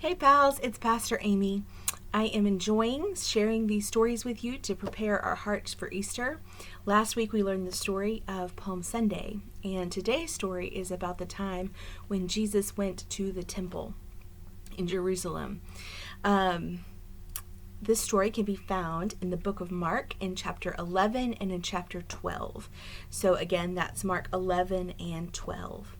Hey pals, it's Pastor Amy. I am enjoying sharing these stories with you to prepare our hearts for Easter. Last week we learned the story of Palm Sunday, and today's story is about the time when Jesus went to the temple in Jerusalem. This story can be found in the book of Mark in chapter 11 and in chapter 12. So again, that's Mark 11 and 12.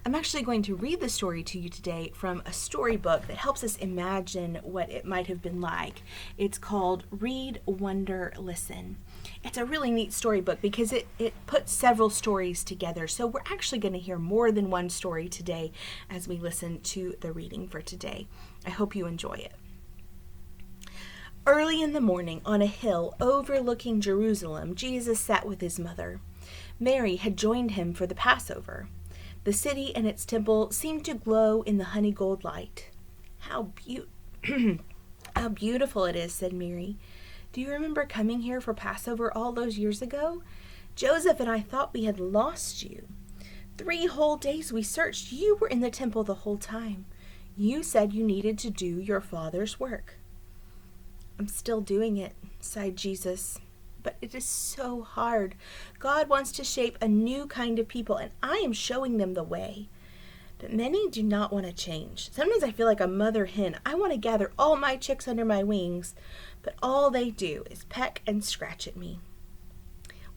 I'm actually going to read the story to you today from a storybook that helps us imagine what it might have been like. It's called Read, Wonder, Listen. It's a really neat storybook because it puts several stories together. So we're actually going to hear more than one story today as we listen to the reading for today. I hope you enjoy it. Early in the morning, on a hill overlooking Jerusalem, Jesus sat with his mother. Mary had joined him for the Passover. The city and its temple seemed to glow in the honey gold light. How beautiful it is, said Mary. Do you remember coming here for Passover all those years ago? Joseph and I thought we had lost you. 3 whole days we searched. You were in the temple the whole time. You said you needed to do your father's work. I'm still doing it, sighed Jesus. But it is so hard. God wants to shape a new kind of people, and I am showing them the way. But many do not want to change. Sometimes I feel like a mother hen. I want to gather all my chicks under my wings, but all they do is peck and scratch at me.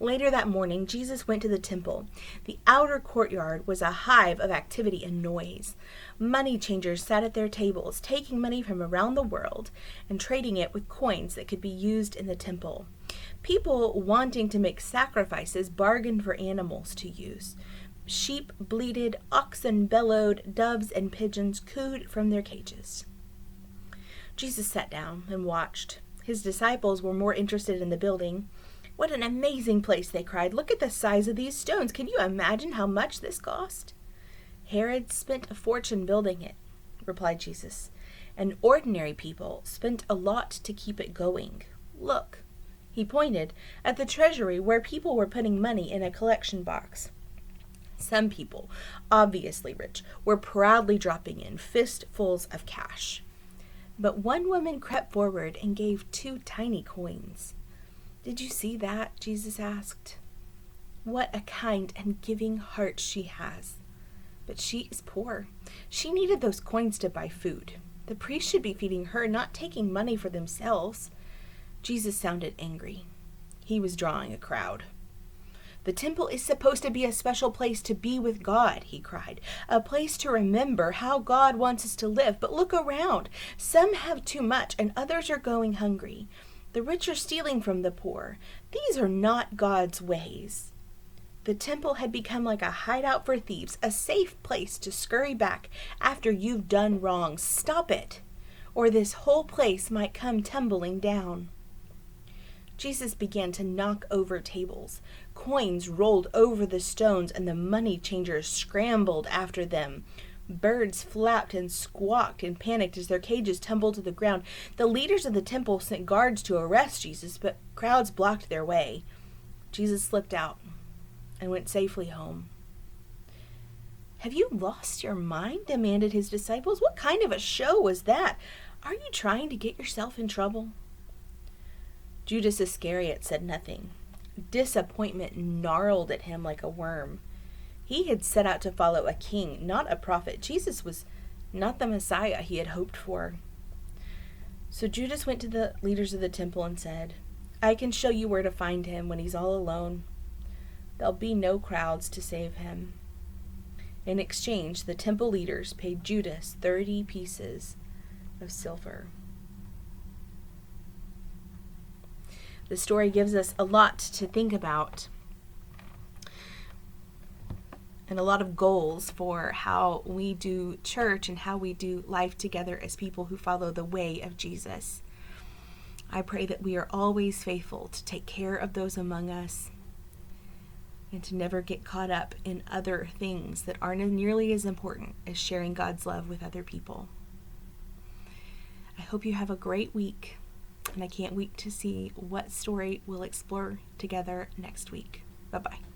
Later that morning, Jesus went to the temple. The outer courtyard was a hive of activity and noise. Money changers sat at their tables, taking money from around the world and trading it with coins that could be used in the temple. People wanting to make sacrifices bargained for animals to use. Sheep bleated, oxen bellowed, doves and pigeons cooed from their cages. Jesus sat down and watched. His disciples were more interested in the building. What an amazing place, they cried. Look at the size of these stones. Can you imagine how much this cost? Herod spent a fortune building it, replied Jesus, and ordinary people spent a lot to keep it going. Look. He pointed at the treasury where people were putting money in a collection box. Some people, obviously rich, were proudly dropping in fistfuls of cash. But one woman crept forward and gave 2 tiny coins. Did you see that? Jesus asked. What a kind and giving heart she has. But she is poor. She needed those coins to buy food. The priest should be feeding her, not taking money for themselves. Jesus sounded angry. He was drawing a crowd. The temple is supposed to be a special place to be with God, he cried. A place to remember how God wants us to live. But look around. Some have too much and others are going hungry. The rich are stealing from the poor. These are not God's ways. The temple had become like a hideout for thieves, a safe place to scurry back after you've done wrong. Stop it, or this whole place might come tumbling down. Jesus began to knock over tables. Coins rolled over the stones, and the money changers scrambled after them. Birds flapped and squawked and panicked as their cages tumbled to the ground. The leaders of the temple sent guards to arrest Jesus, but crowds blocked their way. Jesus slipped out and went safely home. Have you lost your mind? Demanded his disciples. What kind of a show was that? Are you trying to get yourself in trouble? Judas Iscariot said nothing. Disappointment gnarled at him like a worm. He had set out to follow a king, not a prophet. Jesus was not the Messiah he had hoped for. So Judas went to the leaders of the temple and said, I can show you where to find him when he's all alone. There'll be no crowds to save him. In exchange, the temple leaders paid Judas 30 pieces of silver. The story gives us a lot to think about and a lot of goals for how we do church and how we do life together as people who follow the way of Jesus. I pray that we are always faithful to take care of those among us and to never get caught up in other things that aren't nearly as important as sharing God's love with other people. I hope you have a great week. And I can't wait to see what story we'll explore together next week. Bye-bye.